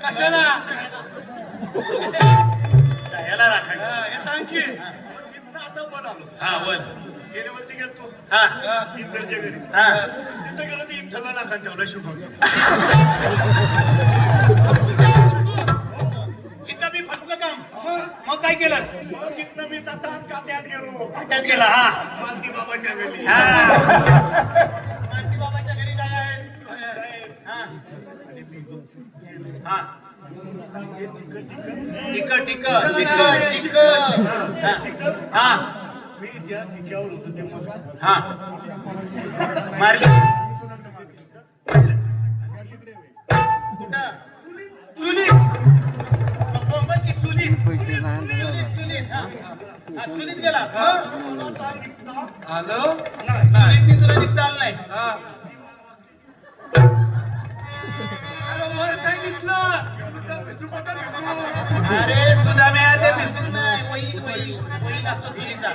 कशाला याला राखायचं हे सांग की आता वर आलो. हा वर गेल्यावरती गेलो. हा इंद्रच्या घरी. हा तिथं गेलो की 1 लाखांच्या शिकवतो. इथं मी फसलं काम. मग काय केलं? मग तिथनं मी जातात काट्यात गेलो. काट्यात गेला. हा मालती बाबाच्या घरी. मालती बाबाच्या घरी जाय. हा हा टिकट टिकट टिकट हा मी त्या ठिकावर होतो तेव्हा हा मारली कुठं चुलीत मुंबईची चुलीत चुलीत गेला आलो चुलीत तुला निघता आलं नाही काय दिसलं अरे सुद्धा मी आता दिसत नाही वही असतो चुलीचा